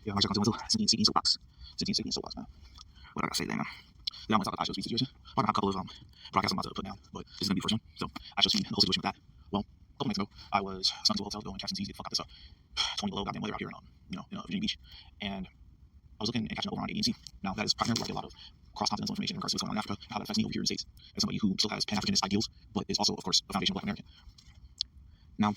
Yeah, Mark Zuckerberg, City Soapbox. City Soapbox, man. What I gotta say there, man. Yeah, I'm gonna talk about the ISO situation. I got a couple of broadcasts I'm about to put down, but this is gonna be the first one. So I just seen the whole situation with that. Well, a couple nights ago, I was assigned to a hotel to go and catch some Z's, get the fuck out this 20 below goddamn weather out here in Virginia Beach, and I was looking and catching up over on ADNC. Now that is primarily where I get a lot of cross-continental information in regards to what's going on in Africa, and how that affects me over here in the States, as somebody who still has Pan-Africanist ideals, but is also, of course, a foundational Black American. Now,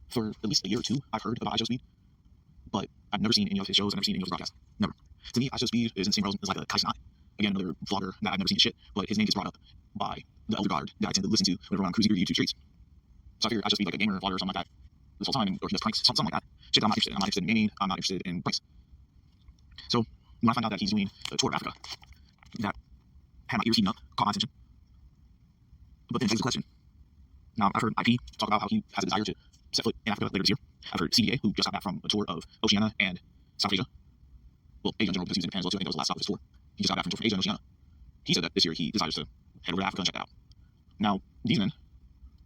for at least a year or two, I've heard about ISO Speed, but I've never seen any of his shows. I've never seen any of his broadcasts. Never. To me, ISO Speed is in the same realm as like a Kai Cenat. Again, another vlogger that I've never seen his shit, but his name gets brought up by the elder guard that I tend to listen to whenever I'm cruising through the YouTube streets. So I figured I'd just be like a gamer, vlogger, or something like that this whole time, or he does pranks, something like that. Shit that I'm not interested in. I'm not interested in gaming. I'm not interested in pranks. So when I found out that he's doing a tour of Africa, that had my ears heating up, caught my attention. But then begs the question. Now, I've heard IP talk about how he has a desire to set foot in Africa later this year. I've heard CDA, who just got back from a tour of Oceania and South Asia. Well, Asia in general, because he was in Japan as well, too. I think that was the last stop of his tour. He just got back from a tour from Asia and Oceania. He said that this year he desires to head over to Africa and check that out. Now, these men,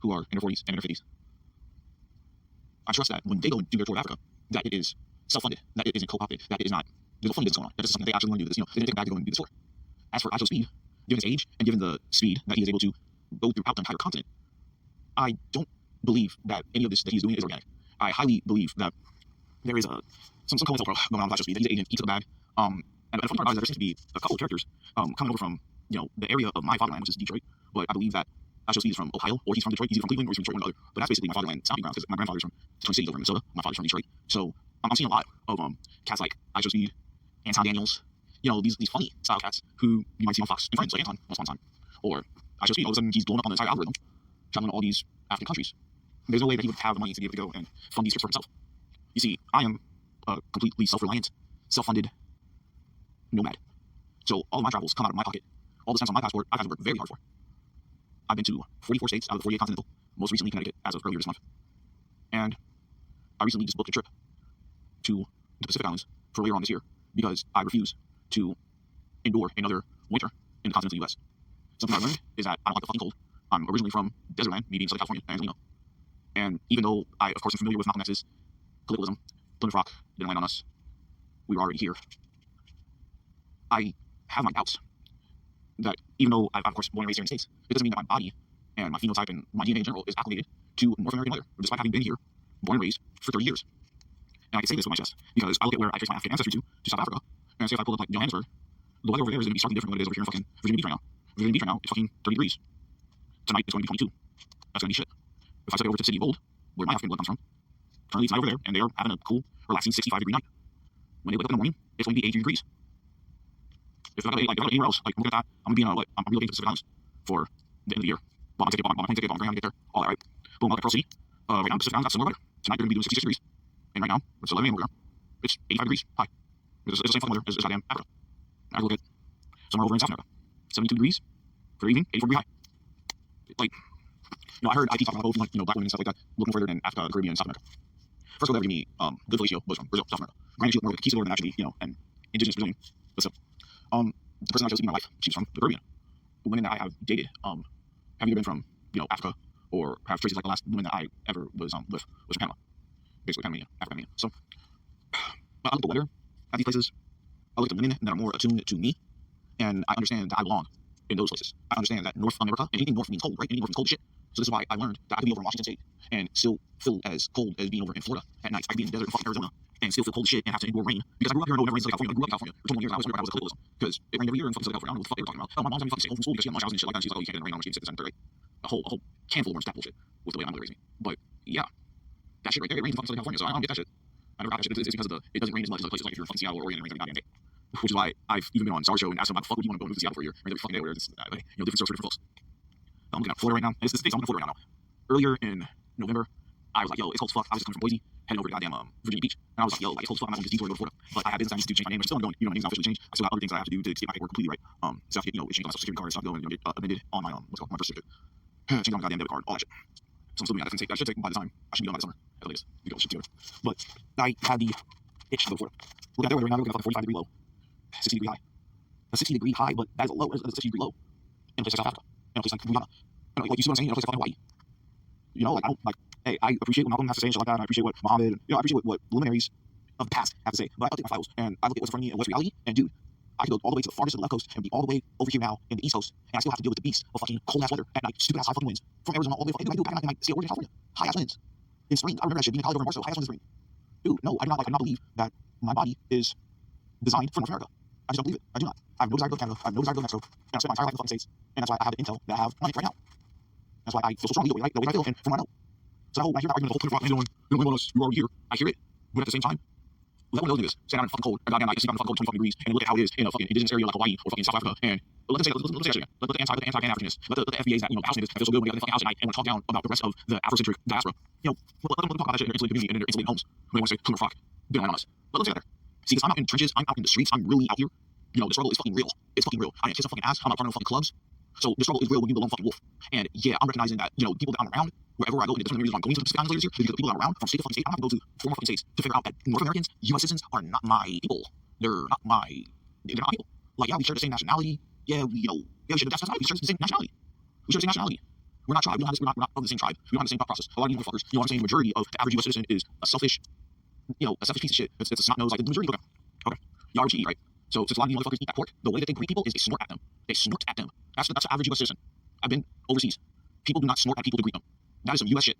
who are in their 40s and in their 50s, I trust that when they go and do their tour of Africa, that it is self-funded, that it isn't co-opted, that it is not, there's no funding business going on. That is something they actually want to do this. They didn't take a bag to go and do this tour. As for ISO Speed, given his age and given the speed that he is able to go throughout the entire continent, I don't believe that any of this that he's doing is organic. I highly believe that there is some cointel going on with ISO Speed, that he's an agent, he took a bag. And the funny part is that there seems to be a couple of characters coming over from the area of my fatherland, which is Detroit. But I believe that ISO Speed is from Ohio, or he's from Detroit. He's either from Cleveland or he's from Detroit, one or the other. But that's basically my fatherland stomping ground, because my grandfather's from the Twin Cities over in Minnesota. My father's from Detroit. So I'm seeing a lot of cats like ISO Speed, Anton Daniels, these funny style cats who you might see on Fox and Friends, like Anton once upon a time. Or ISO Speed, all of a sudden he's blowing up on the entire algorithm, traveling to all these African countries. There's no way that he would have the money to be able to go and fund these trips for himself. You see, I am a completely self-reliant, self-funded nomad. So all of my travels come out of my pocket. All the stamps on my passport, I've had to work very hard for. I've been to 44 states out of the 48 continental, most recently Connecticut as of earlier this month. And I recently just booked a trip to the Pacific Islands for later on this year because I refuse to endure another winter in the continental U.S. Something I learned is that I don't like the fucking cold. I'm originally from desert land, me being Southern California, Angelino. And even though I, of course, am familiar with Malcolm X's politicalism, Plymouth Rock didn't land on us, we were already here. I have my doubts that even though I've, of course, born and raised here in the States, it doesn't mean that my body and my phenotype and my DNA in general is acclimated to North American weather, despite having been here, born and raised, for 30 years. And I can say this with my chest, because I look at where I trace my African ancestry to South Africa, and say if I pull up like Johannesburg, the weather over there is going to be starkly different than what it is over here in fucking Virginia Beach right now. Virginia Beach right now is fucking 30 degrees. Tonight it's going to be 22. That's going to be shit. If I take it over to the city of Gold, where my African blood comes from, currently it's night over there, and they are having a cool, relaxing 65-degree night. When they wake up in the morning, it's going to be 83 degrees. If I go anywhere else, like I'm looking at that, I'm going to be I'm relocating to Pacific Islands for the end of the year. Bought my ticket, bought my plane ticket, bought my Greyhound to get there, all that, right? Boom, I'm at Pearl City. Right now, Pacific Islands got similar weather. Tonight they're going to be doing 66 degrees. And right now, it's 11 a.m. over there. It's 85 degrees high. It's the same fucking weather as goddamn Africa. I look at somewhere over in South America. 72 degrees for the evening, 84 degree high. Like, I heard IT talking about black women and stuff like that, looking further than Africa, the Caribbean, and South America. First girl that ever gave me good fellatio was from Brazil, South America. Granted, she looked more like a conquistador than actually, an indigenous Brazilian. But still, the person I chose to be my wife, she was from the Caribbean. The women that I have dated have either been from, Africa, or have traces like the last woman that I ever was with was from Panama. Basically Panamanian, African. So, I look at the weather at these places. I look at the women that are more attuned to me, and I understand that I belong in those places. I understand that North America, and anything north means cold, right? Anything north means cold as shit. So this is why I learned that I could be over in Washington State and still feel as cold as being over in Florida at night. I could be in the desert in fucking Arizona and still feel cold as shit and have to endure rain. Because I grew up here and never rained in Southern California. I grew up in California for 21 years. I was wondering if I was a colloquialism. Because it rained every year in fucking Southern California. I don't know what the fuck they were talking about. Oh, my mom's having me fucking stay home from school because she had no showers and shit like that. And she's like, oh, you can't get rain on when she was 6th and 7th grade. A whole handful of orange that bullshit with the way my mother raised me. But yeah, that shit right there, it rains in fucking Southern California. So I don't get that shit. I never got that shit. It's because it doesn't rain as much as other places like if you're in fucking Seattle or Oregon, it rains every goddamn day. Which is why I've even been on Sour Show and asked them, like, fuck would you want to go to Seattle for a year? Rains every fucking day where it's different strokes for different folks. I'm looking at Florida right now. It's the states I'm looking at Florida right now. Earlier in November, I was like, yo, it's cold as fuck. I was just coming from Boise, heading over to goddamn Virginia Beach. And I was like, yo, it's cold as fuck. I'm not going to just detour to go to Florida. But I have business I need to do, change my name, which is still ongoing. My name's not officially changed. I still got other things that I have to do to get my paperwork completely right. So I have to get, exchange on my social security card and stuff going, get amended on my, my birth certificate. Change on my goddamn debit card, all that shit. So I'm still doing that. That should take by the time. I should be done by the summer at the latest. We go shit together. But I had the itch to go to Florida. Look at their weather right now. We're looking at like a 45-degree low. 60-degree high. A 60-degree high, but that is a low. That's a 60-degree low. In a place like South Africa. In a place like Guyana. Like, you see what I'm saying? In a place like fucking Hawaii. Like, I don't, like, hey, I appreciate what Malcolm has to say and shit like that, and I appreciate what Muhammad, I appreciate what luminaries of the past have to say. But I update my files and I look at what's in front of me and what's reality. And dude, I could go all the way to the farthest of the left coast and be all the way over here now in the east coast, and I still have to deal with the beast of fucking cold ass weather at night, stupid ass high fucking winds from Arizona all the way fucking. I do back in my state Oregon, California, high ass winds in spring. I remember that shit being in college over in Marshall, high ass winds in spring. Dude, no, I do not believe that my body is designed for North America. I just don't believe it. I do not. I have no desire to go to Canada. I have no desire to go to Mexico. And I spent my entire life in the fucking States. And that's why I have the intel that I have on it right now. That's why I feel so strongly the way I feel and from what I know. So when I hear that argument, the whole 24 hours, you don't want us, you're already here. I hear it. But at the same time, let one of those do this. Stand out in fucking cold, or goddamn night, sleep out in fucking cold 20 fucking degrees, and look at how it is in a fucking indigenous area like Hawaii or fucking South Africa. And let them say that shit again. Let the anti-Pan-Africanists, let the FBAs that, house niggas that feel so good when they get in the fucking house at night and want to talk down about the rest of the Afrocentric diaspora. Let them talk about that shit in their insulated community and in their insulated homes. When they want to say, come here, fuck, they don't land on us. Let them say that there. See, because I'm out in the trenches, I'm out in the streets, I'm really out here. The struggle is fucking real. It's fucking real. I ain't kiss a fucking ass. I'm not part of no fucking clubs. So the struggle is real when you belong fucking wolf. And yeah, I'm recognizing that, people that I'm around, wherever I go, and that's one of the reasons why I'm going to the Pacific Islands later this year, because the people that I'm around from state to fucking state, I don't have to go to 4 more fucking states to figure out that North Americans, US citizens, are not my people. They're not my people. Like, yeah, we share the same nationality. Yeah, we share the same nationality. We share the same nationality. We're not tribe. We're not of the same tribe. We don't have the same thought process. A lot of you motherfuckers, I'm saying the majority of the average US citizen is a selfish, a selfish piece of shit. It's a snot nose, like the majority. Okay. Y'all eat, right? So since a lot of you motherfuckers eat that pork, the way that they greet people is they snort at them. They snort at them. That's the average US citizen. I've been overseas. People do not snort at people to greet them. That is some US shit.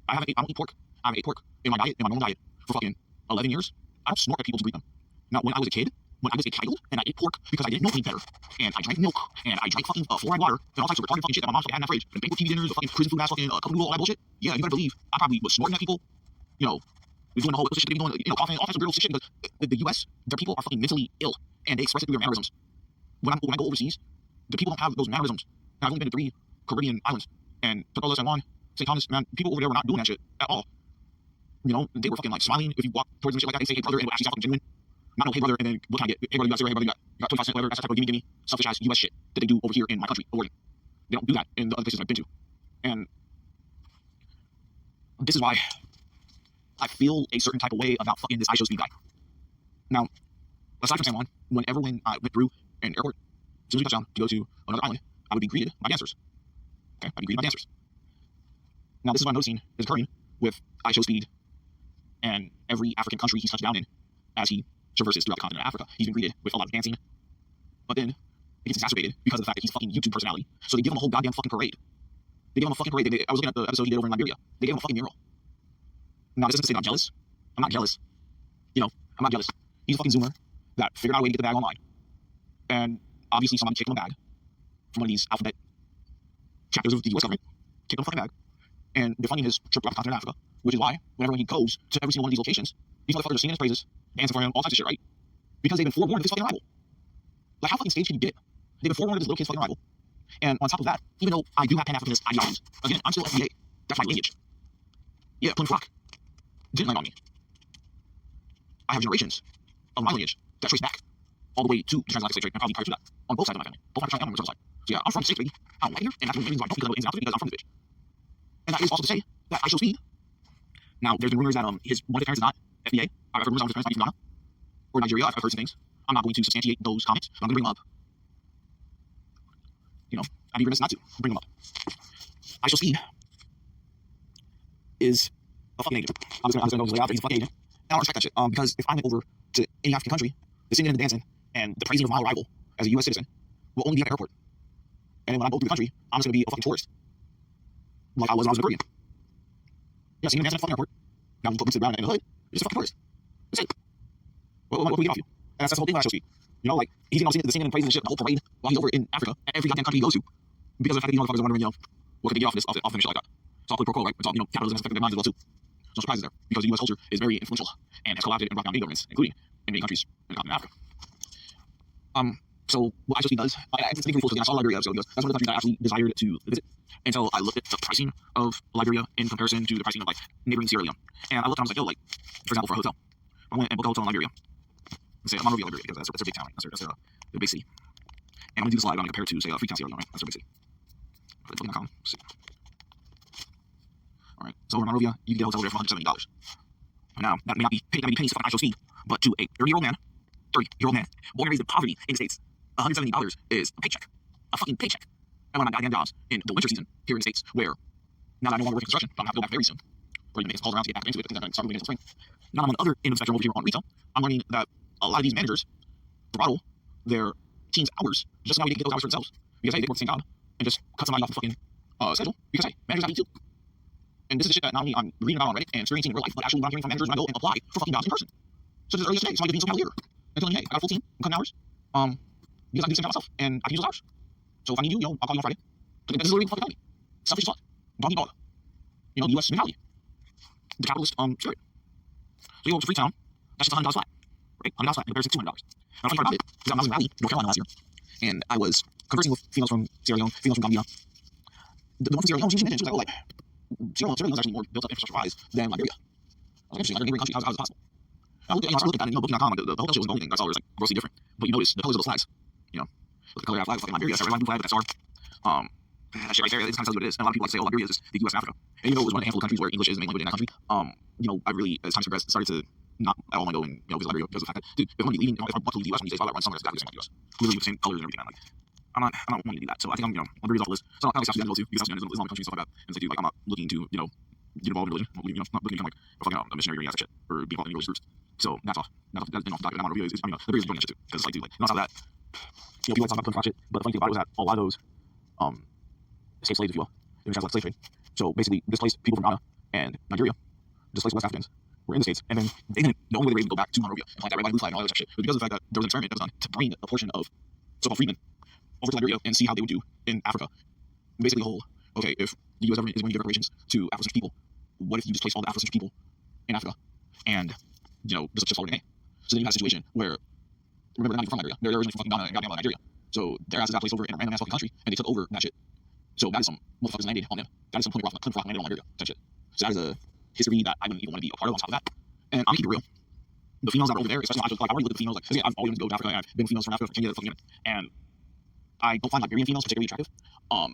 I don't eat pork. I haven't ate pork in my diet, in my normal diet, for fucking 11 years. I don't snort at people to greet them. Now, when I was a kid, when I was a child, and I ate pork because I didn't know any better, and I drank milk, and I drank fucking fluoride water, and all types of retarded fucking shit that my mom fucking had in that fridge, and banquet TV dinners, the fucking prison food ass fucking cup noodle, all that bullshit. Yeah, you better believe I probably was snorting at people, doing the whole shit, doing, coughing, all types of weird shit, because the US, their people are fucking mentally ill, and they express it through their mannerisms. When I go overseas, the people don't have those mannerisms. And I've only been to 3 Caribbean islands, and Tocola, San Juan, St. Thomas, man, people over there were not doing that shit at all. They were fucking like smiling if you walk towards them, shit like that. They say, hey brother, and it would actually sound fucking genuine. Not no, hey brother, and then what can I get? Hey brother, you got cigarette, hey brother, you got 25 cents, whatever. That's the type of gimme, selfish ass US shit that they do over here in my country, Oregon. They don't do that in the other places I've been to. And this is why I feel a certain type of way about fucking this iShowSpeed guy. Now, aside from San Juan, when I went through an airport, as soon as we touched down to go to another island, I would be greeted by dancers. Okay, I'd be greeted by dancers. Now, this is what I'm noticing is occurring with iShowSpeed and every African country he's touched down in as he traverses throughout the continent of Africa. He's been greeted with a lot of dancing, but then it gets exacerbated because of the fact that he's a fucking YouTube personality. So they give him a whole goddamn fucking parade. They give him a fucking parade. I was looking at the episode he did over in Liberia. They gave him a fucking mural. Now, this isn't to say that I'm jealous. I'm not jealous. I'm not jealous. He's a fucking Zoomer that figured out a way to get the bag online. And obviously somebody kicked him a bag from one of these alphabet chapters of the US government. Kicked him a fucking bag. And they're funding his trip throughout the continent of Africa, which is why whenever he goes to every single one of these locations, these motherfuckers are singing his praises, dancing for him, all types of shit, right? Because they've been forewarned of his fucking arrival. Like, how fucking staged can you get? They've been forewarned of this little kid's fucking arrival. And on top of that, even though I do have Pan-Africanist ideologies, again, I'm still FBA. That's my lineage. Yeah, Plymouth Rock didn't land on me. I have generations of my lineage that trace back all the way to the transatlantic slave trade, and probably prior to that, on both sides of my family. Both my family and maternal side. So yeah, I'm from the States, baby. I don't like it here, and that's one of the reasons why I don't because I know ins and outs of it, because I'm from this bitch. And that is also to say that iShowSpeed. Now, there's been rumors that one of his parents is not FBA. I've heard rumors that one of his parents might be from Ghana or Nigeria. I've heard some things. I'm not going to substantiate those comments, but I'm going to bring them up. I'd be remiss not to bring them up. iShowSpeed is a fucking agent. I'm just going to lay out that he's a fucking agent. And I don't respect that shit. Because if I went over to any African country, the singing and the dancing and the praising of my arrival as a US citizen will only be at the airport. And when I go through the country, I'm just going to be a fucking tourist. Like I was when I was in Korea. Yeah, singing and dancing at the fucking airport. Now we put boots around in the hood. You're just a fucking tourist. That's it. What we get off you? And that's the whole thing about iShowSpeed. Like, he's going to the singing and praising and shit, the whole parade, while he's over in Africa, at every goddamn country he goes to. Because of the fact that these motherfuckers are wondering, what could they get off of this shit like that? It's all quid pro quo, right? It's all, capitalism has affected their minds as well, too. No surprises there, because the US culture is very influential and has collapsed and brought down many governments, including in many countries in the continent of Africa. So what iShowSpeed does, I think I saw Liberia episode, because that's one of the countries I actually desired to visit. And so I looked at the pricing of Liberia in comparison to the pricing of, like, neighboring Sierra Leone. And I looked and I was like, for example, for a hotel, I went and booked a hotel in Liberia. Let's say Monrovia, Liberia, because that's a big town, right? That's a big city. And I'm going to do the slide, I'm going to compare it to, say, Freetown, Sierra Leone, right? That's a big city. Put it in .com. Let's see. All right, so over in Monrovia, you can get a hotel there for $170. Now, that may not be pennies to fucking iShowSpeed, but to a 30-year-old man, born and raised in poverty in the States, $170 is a paycheck. A fucking paycheck. And one of my goddamn jobs in the winter season here in the States, where, now that I no longer work in construction, but I'm going to have to go back very soon. or making calls around to get back into it because they're starting to spring. Now I'm on the other end of the spectrum over here on retail. I'm learning that a lot of these managers throttle their team's hours just so now we can get those hours for themselves because hey, they work the same job and just cut somebody off the fucking schedule because hey, managers have to eat too. And this is the shit that not only I'm reading about on Reddit and experiencing in real life, but actually what I'm hearing from managers when I go and apply for fucking jobs in person. So just earlier today, somebody gave me some kind of leader and telling me, hey, I got a full team, I'm cutting hours, because I can do the same job myself and I can use those hours. So if I need you, I'll call you on Friday. This is literally fucking telling me. Selfish as fuck. Doggy dog. The U.S. mentality. The capitalist spirit. So you go to Freetown, that's just $100 flat. Right? $100 flat in comparison to $200. Now, the funny part about it is that I was in Raleigh, North Carolina last year, and I was conversing with females from Sierra Leone, females from Gambia. The one from Sierra Leone, she mentioned, she was like, Sierra Leone is actually more built up infrastructure-wise than Liberia. I was like, interesting, like a neighboring country, how is it possible? And I looked at, I started looking at it, Booking.com, like, the hotel shit wasn't the only thing I saw was like grossly different. But you notice the colors of those flags, look at the color of that flag, fucking Liberia, that's a blue flag, but that's our, that shit right there, it kind of tells you what it is. And a lot of people like to say, oh, Liberia is just the U.S. and Africa. And even though it was one of the handful of countries where English is the main language in that country, I really, as time progressed, started to not at all want to go and visit Liberia because of the fact that, dude, if I'm going to be leaving, if I want to leave the U.S. one of these days, I'll run somewhere that's exactly the same like the U.S. Literally with the same colors and everything. I'm like, I'm not wanting to do that. So I think Liberia's off the list. So not only South Sudan as well too, because South Sudan is an Islamic country and stuff like that. And it's like, dude, like I'm not looking to, get involved in religion. I'm not looking to become like a fucking a missionary or any of that shit or be involved in any religious groups. So that's off. That's been off the docket. And I'm on Liberia's Liberia's doing that shit too because it's like, dude, like not that. People like talk about shit, but the funny thing about it was that a lot of those escaped slaves, if you will, in the slave trade. So basically, displaced people from Ghana and Nigeria, displaced West Africans, were in the States, and then the only way they were able to go back to Monrovia and plant that red, white, blue flag and all that shit was because of the fact that there was an experiment that was done to bring a portion of so-called freedmen over to Liberia and see how they would do in Africa. Basically, the whole, okay, if the U.S. government is going to give reparations to Afrocentric people, what if you displace all the Afrocentric people in Africa? And, this is just already so then you have a situation where, remember, they're not even from Liberia. They're originally from fucking Ghana and goddamn Nigeria. So their asses got placed over in a random ass fucking country, and they took over that shit. So that is some motherfuckers landed on them. That is some Plymouth Rock landed on Liberia type shit. So that is a history that I wouldn't even want to be a part of on top of that. And I'm keeping it real. The females that are over there, especially I already look at the females, like, I've always wanted to go to Africa, and I've been with females from Africa, from Kenya, fucking Yemen. And I don't find Liberian females particularly attractive. I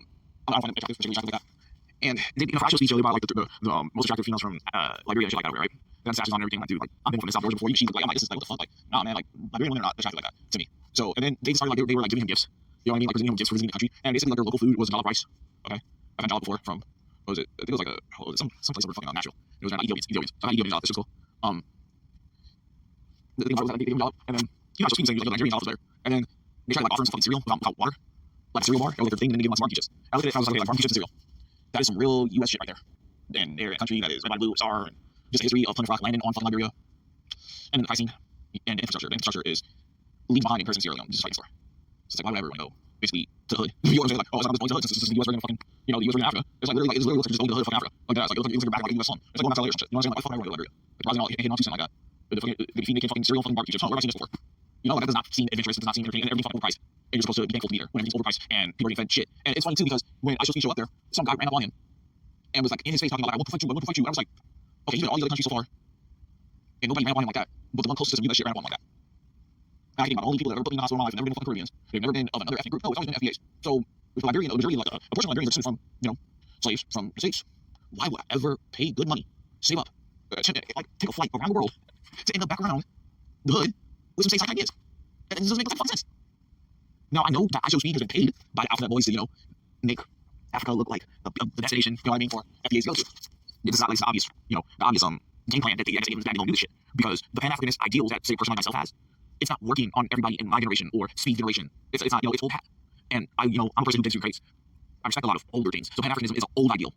don't find them particularly attractive like that. And they, for actual speech earlier about like the most attractive females from Liberia and shit like that over there, right? That's sashes on and everything. Like, dude, like I've been from South Georgia before. She was like, I'm like, this is like, what the fuck? Like, nah, man, like Liberian women are not attractive like that to me. So, and then they started like they were like giving him gifts. You know what I mean? Like presenting him gifts for visiting the country. And basically, like their local food was $1 price. Okay, I've had jollof before from what was it? I think it was like some place over fucking Nashville. It was around Ethiopians. So I had Ethiopian jollof. This was cool. The thing was that they gave him jollof, and then I was thinking like Nigerian jollof was there, and then they tried like offering some fucking cereal without water, like a cereal bar. It was like their thing, and then they gave him like some barbecue chips. I looked at it, I was like, okay, like barbecue chips and cereal. That is some real U.S. shit right there. And they're a country that is red, white, blue, star, and just a history of Plymouth Rock landing on fucking Liberia. And then the pricing and infrastructure. The infrastructure is leave behind in person Sierra Leone, just fighting store. So it's like, why would I ever want to go basically to the hood? You know what I'm saying? Like, oh, it's not this point to the hood since this is the U.S. version of fucking, the U.S. version of Africa. It's like literally, it looks like just going to the hood of fucking Africa. Like that. It's like, it looks like you're back like a U.S. slum. It's like going back to Liberia shit. You know what I'm saying? Like, I fucking want to go to Liberia. Like, rising out, hitting on 2 cents like that. But the feed making fucking cereal, fucking barbecue chips. Where have I seen this before? Like, that does not seem adventurous. It does not seem entertaining. And everything's fucking overpriced. And you're supposed to be thankful to be there when everything's overpriced and people are getting fed shit. And it's funny too because when I show up there, some guy ran up on him and was like in his face talking about, like, I want to fight you, I want to fight you. And I was like, okay, you've been to all the other countries so far, and nobody ran up on him like that. But the one closest to you, that shit ran up on him like that. And I think about all the people that have ever put me in the hospital in my life have never been fucking Caribbeans. They've never been of another ethnic group. No, it's always been FBAs. So with Liberian, a majority, like a portion of Liberians are descended from, slaves from the States. Why would I ever pay good money, save up, like take a flight around the world to end up back around the hood with some stateside ideas? And it doesn't make fucking sense. Now I know that ISO Speed has been paid by the Alphabet Boys to, make Africa look like the destination, you know what I mean, for FBAs to go to. This is not like the obvious, the obvious game plan that the United States is bad to do this shit. Because the Pan-Africanist ideals that, say, a person like myself has, it's not working on everybody in my generation or Speed generation. It's not, it's old hat. And I'm a person who thinks through crates. I respect a lot of older things. So Pan-Africanism is an old ideal.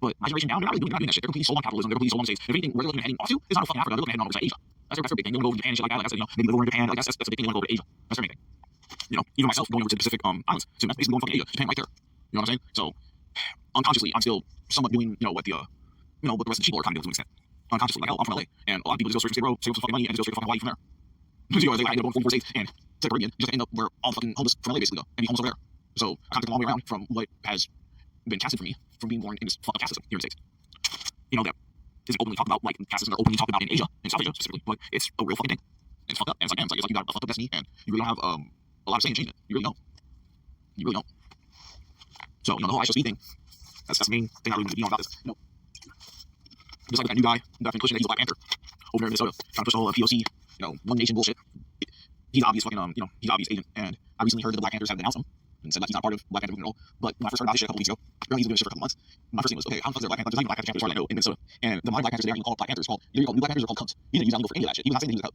But my generation now, they're not doing that shit. They're completely sold on capitalism. They're completely sold on states. If anything, where they're looking at heading off to is not fucking Africa. They're looking at heading off to Asia. That's their big thing. They want to go over to Japan and shit like that. Like that's, maybe go over in Japan. Like that's a big thing. They want to go over to Asia. That's their main thing. Even myself going over to the Pacific islands. So that's basically going fucking Asia. Japan right there. You know what I'm saying? So unconsciously, I'm still somewhat doing, what the what the rest of the people are kind of doing to an extent. Unconsciously, like, hell, I'm from LA, and a lot of people just go straight from Skid Row, save up some fucking money, and just go straight to fucking Hawaii from there. They end up going 44 states and to the Caribbean, just end up where all the fucking homeless from LA basically go, and be homeless over there. So I kind of took a long way around from what has been casted for me from being born in this fucking caste system here in the States. That isn't openly talked about, like caste systems are openly talked about in Asia, in South Asia specifically, but it's a real fucking thing. And it's fucked up, and it's like you got a fucked up destiny, and you really don't have a lot of say in changing it. You really don't. You really don't. So, the whole ISO Speed thing, that's the main thing I really want to be on about this. Just like that new guy that's been pushing that he's a Black Panther over there in Minnesota, trying to push the whole POC, one nation bullshit. He's obvious fucking, he's obvious agent. And I recently heard that the Black Panthers have denounced him and said like he's not part of Black Panther movement at all. But when I first heard about this shit a couple weeks ago, apparently he's been doing this shit for a couple months. My first thing was, okay, how the fuck is there a Black Panther? There's not even Black Panther chapters as far as I know in Minnesota. And the modern Black Panthers, they aren't even called Black Panthers. They're called New Black Panthers are called cubs. He didn't use that for any of that shit. He was not saying that he was a cub.